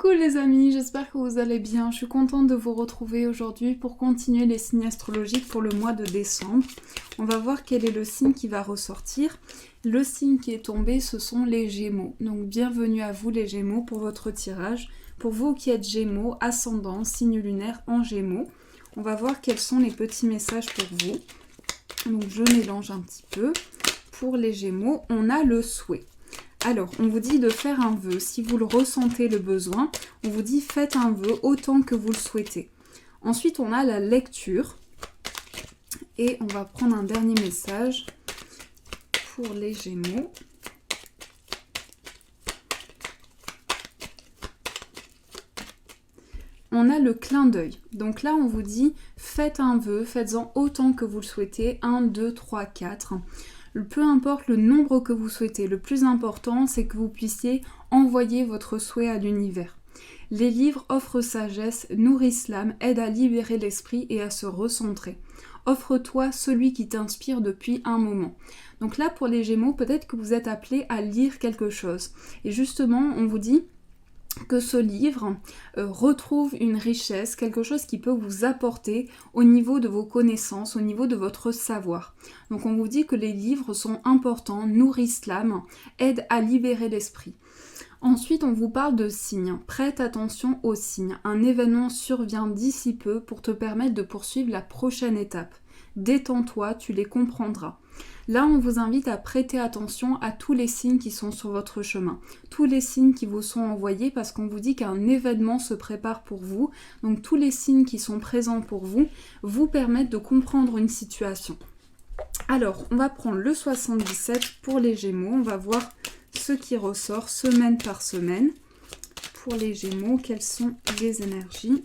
Coucou les amis, j'espère que vous allez bien. Je suis contente de vous retrouver aujourd'hui pour continuer les signes astrologiques pour le mois de décembre. On va voir quel est le signe qui va ressortir. Le signe qui est tombé, ce sont les Gémeaux. Donc bienvenue à vous les Gémeaux pour votre tirage. Pour vous qui êtes Gémeaux, ascendant, signe lunaire en Gémeaux, on va voir quels sont les petits messages pour vous. Donc je mélange un petit peu. Pour les Gémeaux, on a le souhait. Alors, on vous dit de faire un vœu. Si vous le ressentez le besoin, on vous dit faites un vœu autant que vous le souhaitez. Ensuite, on a la lecture. Et on va prendre un dernier message pour les Gémeaux. On a le clin d'œil. Donc là, on vous dit faites un vœu, faites-en autant que vous le souhaitez. 1, 2, 3, 4. Peu importe le nombre que vous souhaitez, le plus important, c'est que vous puissiez envoyer votre souhait à l'univers. Les livres offrent sagesse, nourrissent l'âme, aident à libérer l'esprit et à se recentrer. Offre-toi celui qui t'inspire depuis un moment. Donc là, pour les Gémeaux, peut-être que vous êtes appelés à lire quelque chose. Et justement, on vous dit que ce livre retrouve une richesse, quelque chose qui peut vous apporter au niveau de vos connaissances, au niveau de votre savoir. Donc on vous dit que les livres sont importants, nourrissent l'âme, aident à libérer l'esprit. Ensuite, on vous parle de signes. Prête attention aux signes. Un événement survient d'ici peu pour te permettre de poursuivre la prochaine étape. Détends-toi, tu les comprendras. Là, on vous invite à prêter attention à tous les signes qui sont sur votre chemin, tous les signes qui vous sont envoyés parce qu'on vous dit qu'un événement se prépare pour vous. Donc tous les signes qui sont présents pour vous vous permettent de comprendre une situation. Alors, on va prendre le 77 pour les Gémeaux. On va voir ce qui ressort semaine par semaine. Pour les Gémeaux, quelles sont les énergies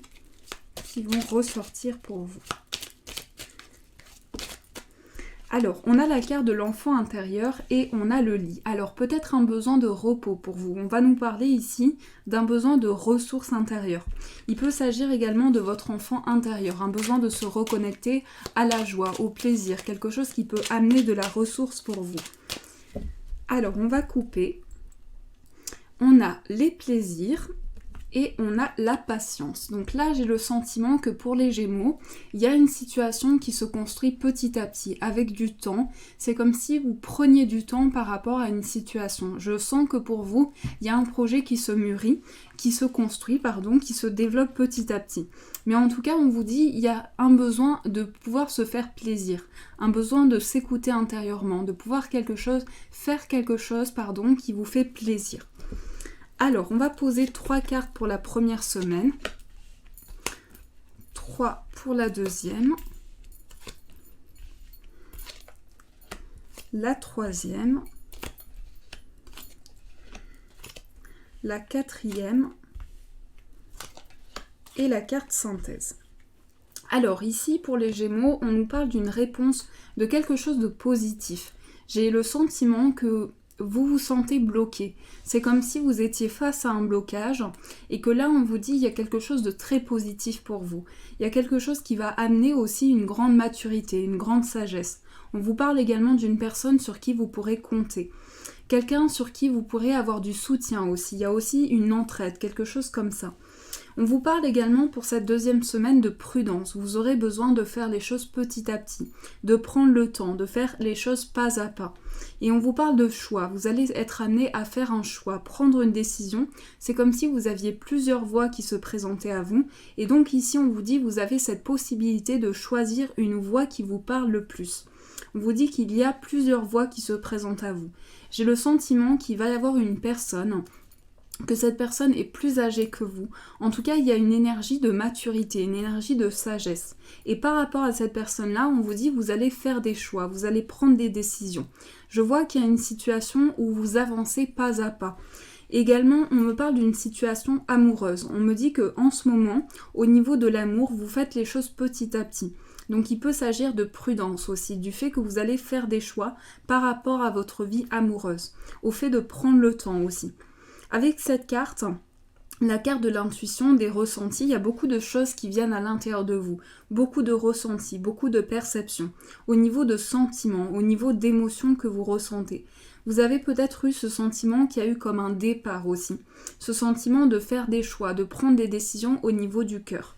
qui vont ressortir pour vous ? Alors, on a la carte de l'enfant intérieur et on a le lit. Alors, peut-être un besoin de repos pour vous. On va nous parler ici d'un besoin de ressources intérieures. Il peut s'agir également de votre enfant intérieur, un besoin de se reconnecter à la joie, au plaisir, quelque chose qui peut amener de la ressource pour vous. Alors, on va couper. On a les plaisirs. Et on a la patience. Donc là, j'ai le sentiment que pour les Gémeaux, il y a une situation qui se construit petit à petit, avec du temps. C'est comme si vous preniez du temps par rapport à une situation. Je sens que pour vous, il y a un projet qui se mûrit, qui se construit, qui se développe petit à petit. Mais en tout cas, on vous dit, il y a un besoin de pouvoir se faire plaisir, un besoin de s'écouter intérieurement, de pouvoir faire quelque chose qui vous fait plaisir. Alors, on va poser 3 cartes pour la première semaine, 3 pour la deuxième, la troisième, la quatrième et la carte synthèse. Alors ici, pour les Gémeaux, on nous parle d'une réponse de quelque chose de positif. J'ai le sentiment que vous vous sentez bloqué. C'est comme si vous étiez face à un blocage et que là on vous dit il y a quelque chose de très positif pour vous. Il y a quelque chose qui va amener aussi une grande maturité, une grande sagesse. On vous parle également d'une personne sur qui vous pourrez compter. Quelqu'un sur qui vous pourrez avoir du soutien aussi. Il y a aussi une entraide, quelque chose comme ça. On vous parle également pour cette deuxième semaine de prudence. Vous aurez besoin de faire les choses petit à petit, de prendre le temps, de faire les choses pas à pas. Et on vous parle de choix. Vous allez être amené à faire un choix, prendre une décision. C'est comme si vous aviez plusieurs voies qui se présentaient à vous. Et donc ici, on vous dit vous avez cette possibilité de choisir une voie qui vous parle le plus. On vous dit qu'il y a plusieurs voies qui se présentent à vous. J'ai le sentiment qu'il va y avoir une personne, que cette personne est plus âgée que vous. En tout cas, il y a une énergie de maturité, une énergie de sagesse. Et par rapport à cette personne-là, on vous dit vous allez faire des choix, vous allez prendre des décisions. Je vois qu'il y a une situation où vous avancez pas à pas. Également, on me parle d'une situation amoureuse. On me dit que en ce moment, au niveau de l'amour, vous faites les choses petit à petit. Donc il peut s'agir de prudence aussi, du fait que vous allez faire des choix par rapport à votre vie amoureuse, au fait de prendre le temps aussi. Avec cette carte, la carte de l'intuition, des ressentis, il y a beaucoup de choses qui viennent à l'intérieur de vous, beaucoup de ressentis, beaucoup de perceptions, au niveau de sentiments, au niveau d'émotions que vous ressentez. Vous avez peut-être eu ce sentiment qu'il y a eu comme un départ aussi. Ce sentiment de faire des choix, de prendre des décisions au niveau du cœur.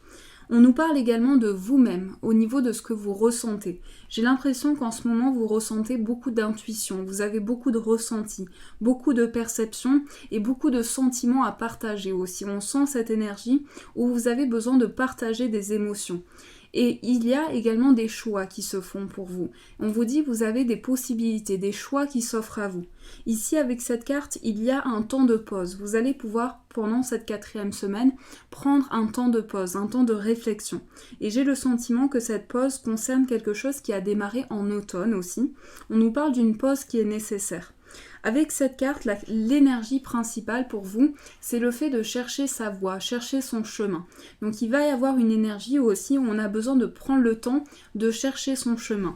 On nous parle également de vous-même, au niveau de ce que vous ressentez. J'ai l'impression qu'en ce moment, vous ressentez beaucoup d'intuition, vous avez beaucoup de ressentis, beaucoup de perceptions et beaucoup de sentiments à partager aussi. On sent cette énergie où vous avez besoin de partager des émotions. Et il y a également des choix qui se font pour vous. On vous dit vous avez des possibilités, des choix qui s'offrent à vous. Ici, avec cette carte, il y a un temps de pause. Vous allez pouvoir, pendant cette 4e semaine, prendre un temps de pause, un temps de réflexion. Et j'ai le sentiment que cette pause concerne quelque chose qui a démarré en automne aussi. On nous parle d'une pause qui est nécessaire. Avec cette carte, l'énergie principale pour vous, c'est le fait de chercher sa voie, chercher son chemin. Donc il va y avoir une énergie aussi où on a besoin de prendre le temps de chercher son chemin.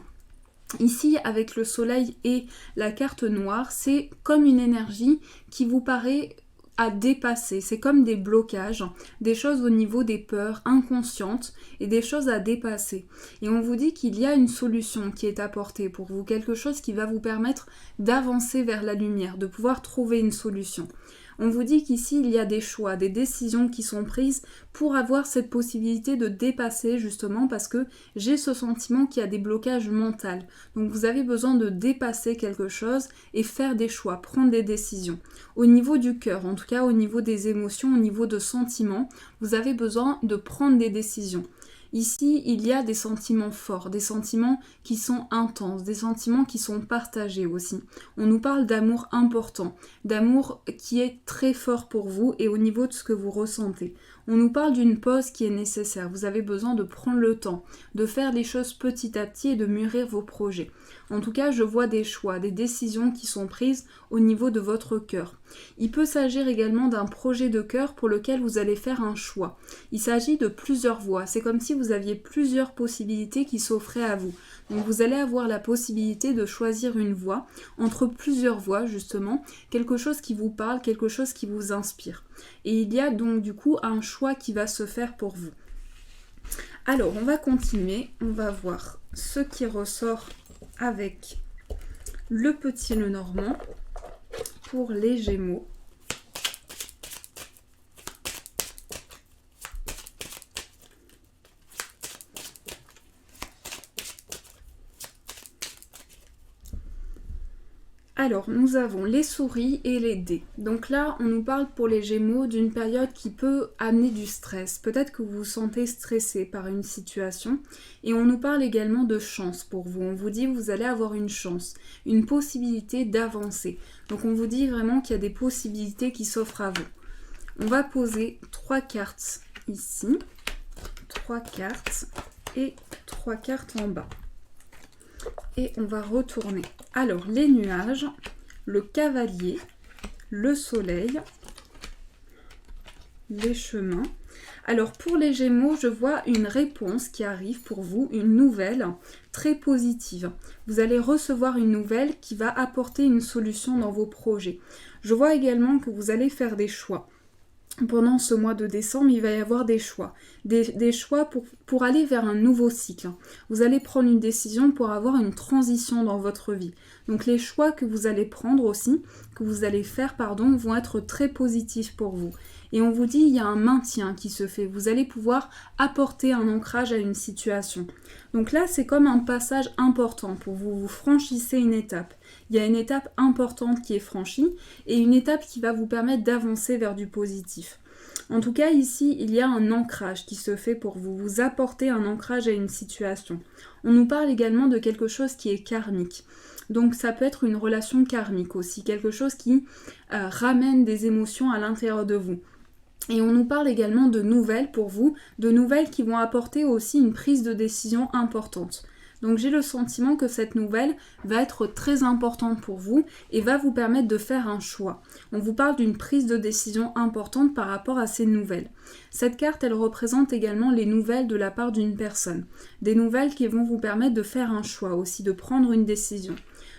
Ici, avec le soleil et la carte noire, c'est comme une énergie qui vous paraît à dépasser. C'est comme des blocages, des choses au niveau des peurs inconscientes et des choses à dépasser. Et on vous dit qu'il y a une solution qui est apportée pour vous, quelque chose qui va vous permettre d'avancer vers la lumière, de pouvoir trouver une solution. On vous dit qu'ici, il y a des choix, des décisions qui sont prises pour avoir cette possibilité de dépasser justement parce que j'ai ce sentiment qu'il y a des blocages mentaux. Donc vous avez besoin de dépasser quelque chose et faire des choix, prendre des décisions. Au niveau du cœur, en tout cas au niveau des émotions, au niveau de sentiments, vous avez besoin de prendre des décisions. Ici, il y a des sentiments forts, des sentiments qui sont intenses, des sentiments qui sont partagés aussi. On nous parle d'amour important, d'amour qui est très fort pour vous et au niveau de ce que vous ressentez. On nous parle d'une pause qui est nécessaire. Vous avez besoin de prendre le temps, de faire les choses petit à petit et de mûrir vos projets. En tout cas, je vois des choix, des décisions qui sont prises au niveau de votre cœur. Il peut s'agir également d'un projet de cœur pour lequel vous allez faire un choix. Il s'agit de plusieurs voies. C'est comme si vous aviez plusieurs possibilités qui s'offraient à vous. Donc vous allez avoir la possibilité de choisir une voie entre plusieurs voies justement, quelque chose qui vous parle, quelque chose qui vous inspire. Et il y a donc du coup un choix qui va se faire pour vous. Alors on va continuer, on va voir ce qui ressort avec le petit Lenormand pour les Gémeaux. Alors, nous avons les souris et les dés. Donc là, on nous parle pour les Gémeaux d'une période qui peut amener du stress. Peut-être que vous vous sentez stressé par une situation. Et on nous parle également de chance pour vous. On vous dit que vous allez avoir une chance, une possibilité d'avancer. Donc on vous dit vraiment qu'il y a des possibilités qui s'offrent à vous. On va poser 3 cartes ici, 3 cartes et 3 cartes en bas. Et on va retourner. Alors, les nuages, le cavalier, le soleil, les chemins. Alors, pour les Gémeaux, je vois une réponse qui arrive pour vous, une nouvelle très positive. Vous allez recevoir une nouvelle qui va apporter une solution dans vos projets. Je vois également que vous allez faire des choix. Pendant ce mois de décembre, il va y avoir des choix. Des choix pour aller vers un nouveau cycle. Vous allez prendre une décision pour avoir une transition dans votre vie. Donc les choix que vous allez prendre aussi, que vous allez faire, vont être très positifs pour vous. Et on vous dit, il y a un maintien qui se fait. Vous allez pouvoir apporter un ancrage à une situation. Donc là, c'est comme un passage important pour vous. Vous franchissez une étape. Il y a une étape importante qui est franchie et une étape qui va vous permettre d'avancer vers du positif. En tout cas, ici, il y a un ancrage qui se fait pour vous. Vous apportez un ancrage à une situation. On nous parle également de quelque chose qui est karmique. Donc ça peut être une relation karmique aussi, quelque chose qui ramène des émotions à l'intérieur de vous. Et on nous parle également de nouvelles pour vous, de nouvelles qui vont apporter aussi une prise de décision importante. Donc j'ai le sentiment que cette nouvelle va être très importante pour vous et va vous permettre de faire un choix. On vous parle d'une prise de décision importante par rapport à ces nouvelles. Cette carte, elle représente également les nouvelles de la part d'une personne. Des nouvelles qui vont vous permettre de faire un choix aussi, de prendre une décision.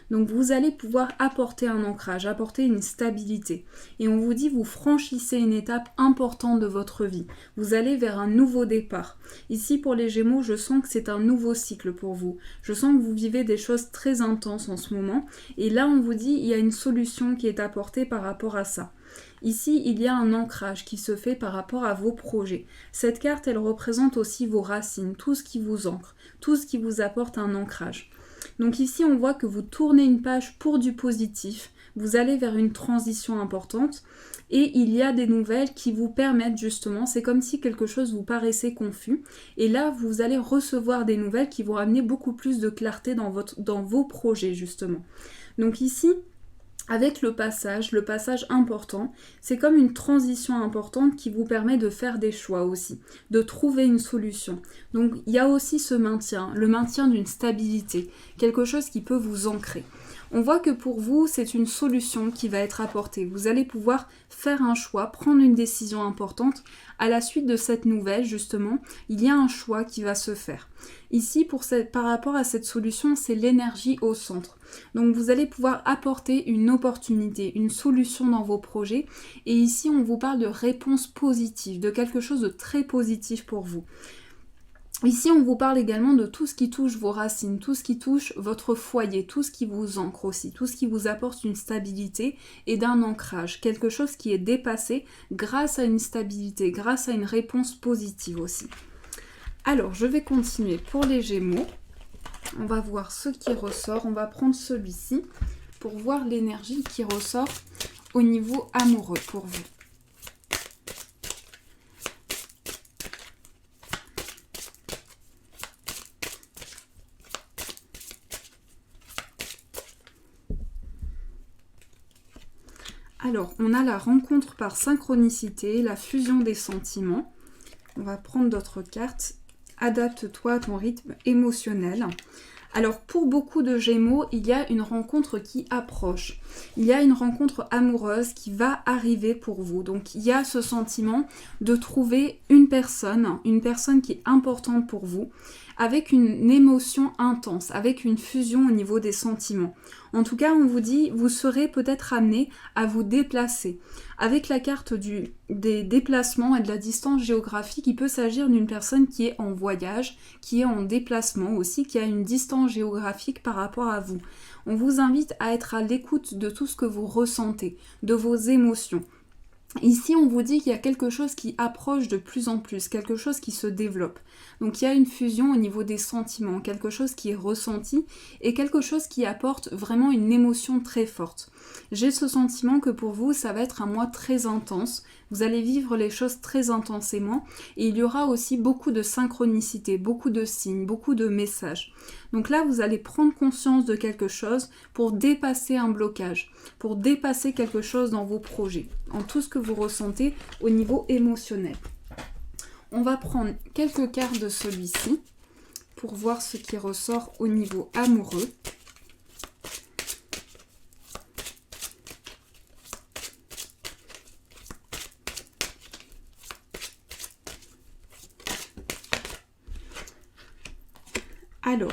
Donc vous allez pouvoir apporter un ancrage, apporter une stabilité. Et on vous dit, vous franchissez une étape importante de votre vie. Vous allez vers un nouveau départ. Ici, pour les Gémeaux, je sens que c'est un nouveau cycle pour vous. Je sens que vous vivez des choses très intenses en ce moment. Et là, on vous dit, il y a une solution qui est apportée par rapport à ça. Ici, il y a un ancrage qui se fait par rapport à vos projets. Cette carte, elle représente aussi vos racines, tout ce qui vous ancre, tout ce qui vous apporte un ancrage. Donc ici, on voit que vous tournez une page pour du positif, vous allez vers une transition importante et il y a des nouvelles qui vous permettent justement, c'est comme si quelque chose vous paraissait confus et là, vous allez recevoir des nouvelles qui vont amener beaucoup plus de clarté dans vos projets justement. Donc ici, avec le passage important, c'est comme une transition importante qui vous permet de faire des choix aussi, de trouver une solution. Donc il y a aussi ce maintien, le maintien d'une stabilité, quelque chose qui peut vous ancrer. On voit que pour vous, c'est une solution qui va être apportée. Vous allez pouvoir faire un choix, prendre une décision importante. À la suite de cette nouvelle, justement, il y a un choix qui va se faire. Ici, par rapport à cette solution, c'est l'énergie au centre. Donc vous allez pouvoir apporter une opportunité, une solution dans vos projets. Et ici, on vous parle de réponse positive, de quelque chose de très positif pour vous. Ici, on vous parle également de tout ce qui touche vos racines, tout ce qui touche votre foyer, tout ce qui vous ancre aussi, tout ce qui vous apporte une stabilité et d'un ancrage, quelque chose qui est dépassé grâce à une stabilité, grâce à une réponse positive aussi. Alors, je vais continuer pour les Gémeaux. On va voir ce qui ressort. On va prendre celui-ci pour voir l'énergie qui ressort au niveau amoureux pour vous. Alors, on a la rencontre par synchronicité, la fusion des sentiments. On va prendre d'autres cartes. Adapte-toi à ton rythme émotionnel. Alors, pour beaucoup de Gémeaux, il y a une rencontre qui approche. Il y a une rencontre amoureuse qui va arriver pour vous. Donc, il y a ce sentiment de trouver une personne qui est importante pour vous, avec une émotion intense, avec une fusion au niveau des sentiments. En tout cas, on vous dit, vous serez peut-être amené à vous déplacer. Avec la carte des déplacements et de la distance géographique, il peut s'agir d'une personne qui est en voyage, qui est en déplacement aussi, qui a une distance géographique par rapport à vous. On vous invite à être à l'écoute de tout ce que vous ressentez, de vos émotions. Ici, on vous dit qu'il y a quelque chose qui approche de plus en plus, quelque chose qui se développe. Donc il y a une fusion au niveau des sentiments, quelque chose qui est ressenti et quelque chose qui apporte vraiment une émotion très forte. J'ai ce sentiment que pour vous, ça va être un mois très intense. Vous allez vivre les choses très intensément et il y aura aussi beaucoup de synchronicité, beaucoup de signes, beaucoup de messages. Donc là, vous allez prendre conscience de quelque chose pour dépasser un blocage, pour dépasser quelque chose dans vos projets, en tout ce que vous ressentez au niveau émotionnel. On va prendre quelques cartes de celui-ci pour voir ce qui ressort au niveau amoureux. Alors,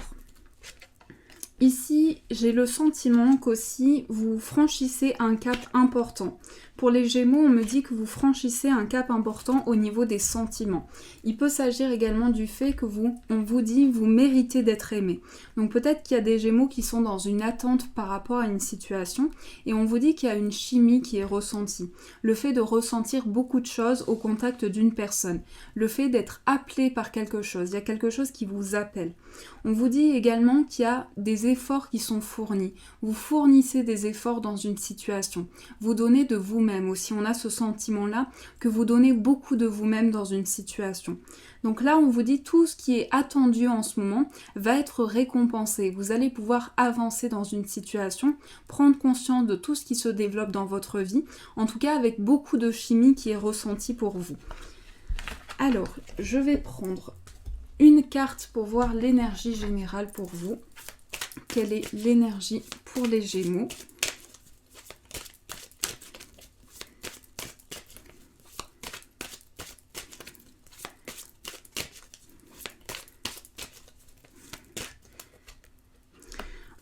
ici, j'ai le sentiment qu'aussi vous franchissez un cap important. Pour les Gémeaux, on me dit que vous franchissez un cap important au niveau des sentiments. Il peut s'agir également du fait que on vous dit vous méritez d'être aimé. Donc peut-être qu'il y a des Gémeaux qui sont dans une attente par rapport à une situation et on vous dit qu'il y a une chimie qui est ressentie. Le fait de ressentir beaucoup de choses au contact d'une personne. Le fait d'être appelé par quelque chose. Il y a quelque chose qui vous appelle. On vous dit également qu'il y a des efforts qui sont fournis. Vous fournissez des efforts dans une situation. Vous donnez de vous-même aussi. On a ce sentiment-là que vous donnez beaucoup de vous-même dans une situation. Donc là, on vous dit tout ce qui est attendu en ce moment va être récompensé. Vous allez pouvoir avancer dans une situation, prendre conscience de tout ce qui se développe dans votre vie, en tout cas avec beaucoup de chimie qui est ressentie pour vous. Alors, je vais prendre une carte pour voir l'énergie générale pour vous. Quelle est l'énergie pour les Gémeaux ?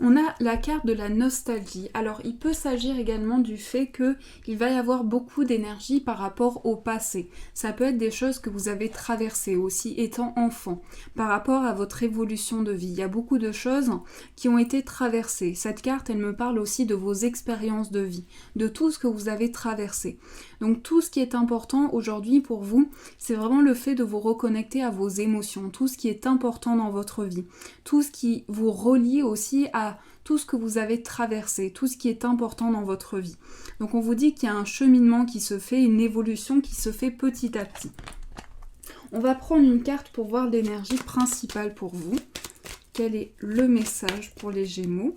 On a la carte de la nostalgie. Alors il peut s'agir également du fait qu'il va y avoir beaucoup d'énergie par rapport au passé. Ça peut être des choses que vous avez traversées aussi étant enfant, par rapport à votre évolution de vie. Il y a beaucoup de choses qui ont été traversées. Cette carte, elle me parle aussi de vos expériences de vie, de tout ce que vous avez traversé. Donc tout ce qui est important aujourd'hui pour vous, c'est vraiment le fait de vous reconnecter à vos émotions, tout ce qui est important dans votre vie, tout ce qui vous relie aussi à tout ce que vous avez traversé, tout ce qui est important dans votre vie. Donc on vous dit qu'il y a un cheminement qui se fait, une évolution qui se fait petit à petit. On va prendre une carte pour voir l'énergie principale pour vous. Quel est le message pour les Gémeaux ?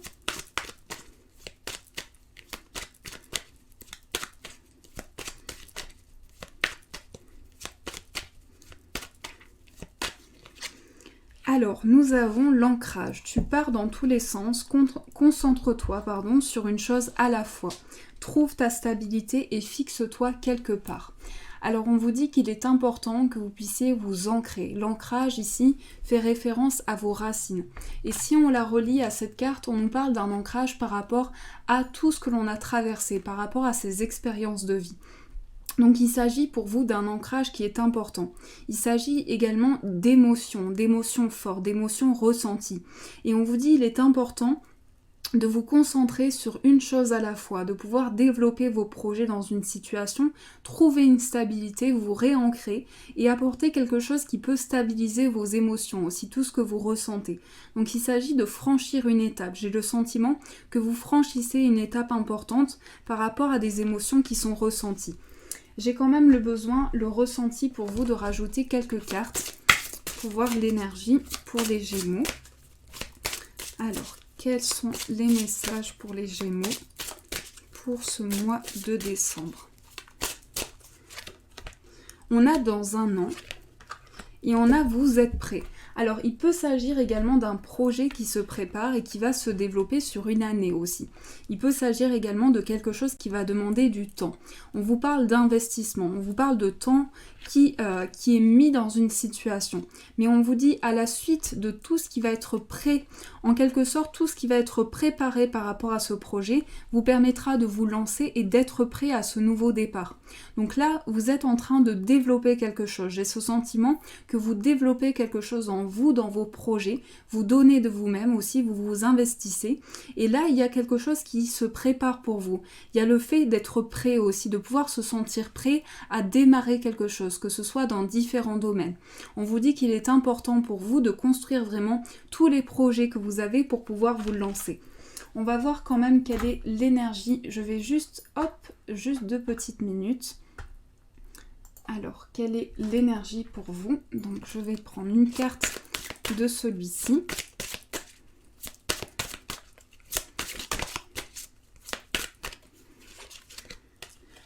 Alors, nous avons l'ancrage. Tu pars dans tous les sens, concentre-toi sur une chose à la fois. Trouve ta stabilité et fixe-toi quelque part. Alors, on vous dit qu'il est important que vous puissiez vous ancrer. L'ancrage ici fait référence à vos racines. Et si on la relie à cette carte, on nous parle d'un ancrage par rapport à tout ce que l'on a traversé, par rapport à ses expériences de vie. Donc il s'agit pour vous d'un ancrage qui est important. Il s'agit également d'émotions fortes, d'émotions ressenties. Et on vous dit qu'il est important de vous concentrer sur une chose à la fois, de pouvoir développer vos projets dans une situation, trouver une stabilité, vous réancrer et apporter quelque chose qui peut stabiliser vos émotions, aussi tout ce que vous ressentez. Donc il s'agit de franchir une étape. J'ai le sentiment que vous franchissez une étape importante par rapport à des émotions qui sont ressenties. J'ai quand même le ressenti pour vous de rajouter quelques cartes pour voir l'énergie pour les Gémeaux. Alors, quels sont les messages pour les Gémeaux pour ce mois de décembre? On a dans un an et on a vous êtes prêts. Alors, il peut s'agir également d'un projet qui se prépare et qui va se développer sur une année aussi. Il peut s'agir également de quelque chose qui va demander du temps. On vous parle d'investissement, on vous parle de temps qui est mis dans une situation. Mais on vous dit à la suite de tout ce qui va être prêt, en quelque sorte tout ce qui va être préparé par rapport à ce projet, vous permettra de vous lancer et d'être prêt à ce nouveau départ. Donc là, vous êtes en train de développer quelque chose. J'ai ce sentiment que vous développez quelque chose en vous, dans vos projets, vous donnez de vous-même aussi, vous vous investissez. Et là, il y a quelque chose qui se prépare pour vous. Il y a le fait d'être prêt aussi, de pouvoir se sentir prêt à démarrer quelque chose, que ce soit dans différents domaines. On vous dit qu'il est important pour vous de construire vraiment tous les projets que vous avez pour pouvoir vous lancer. On va voir quand même quelle est l'énergie. Je vais juste 2 petites minutes. Alors, quelle est l'énergie pour vous? Donc, je vais prendre une carte de celui-ci.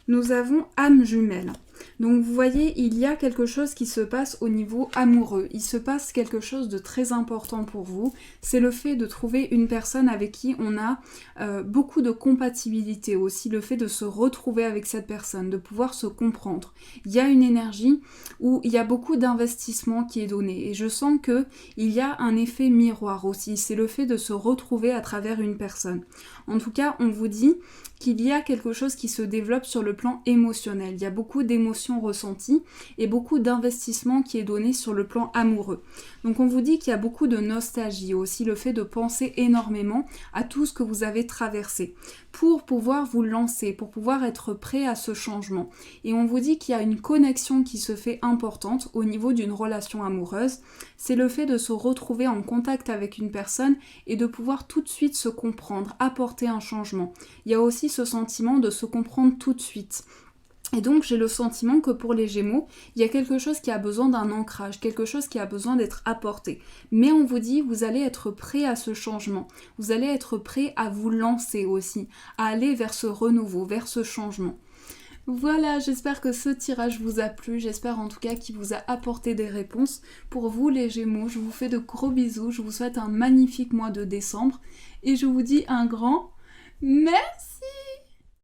Nous avons âme jumelle. Donc vous voyez, il y a quelque chose qui se passe au niveau amoureux. Il se passe quelque chose de très important pour vous. C'est le fait de trouver une personne avec qui on a beaucoup de compatibilité aussi. Le fait de se retrouver avec cette personne, de pouvoir se comprendre. Il y a une énergie où il y a beaucoup d'investissement qui est donné. Et je sens qu'il y a un effet miroir aussi. C'est le fait de se retrouver à travers une personne. En tout cas, on vous dit qu'il y a quelque chose qui se développe sur le plan émotionnel. Il y a beaucoup d'émotions ressenties et beaucoup d'investissement qui est donné sur le plan amoureux. Donc on vous dit qu'il y a beaucoup de nostalgie, aussi le fait de penser énormément à tout ce que vous avez traversé pour pouvoir vous lancer, pour pouvoir être prêt à ce changement. Et on vous dit qu'il y a une connexion qui se fait importante au niveau d'une relation amoureuse. C'est le fait de se retrouver en contact avec une personne et de pouvoir tout de suite se comprendre, apporter un changement. Il y a aussi ce sentiment de se comprendre tout de suite. Et donc j'ai le sentiment que pour les Gémeaux, il y a quelque chose qui a besoin d'un ancrage, quelque chose qui a besoin d'être apporté. Mais on vous dit, vous allez être prêt à ce changement, vous allez être prêt à vous lancer aussi, à aller vers ce renouveau, vers ce changement. Voilà, j'espère que ce tirage vous a plu, j'espère en tout cas qu'il vous a apporté des réponses. Pour vous les Gémeaux, je vous fais de gros bisous, je vous souhaite un magnifique mois de décembre et je vous dis un grand merci.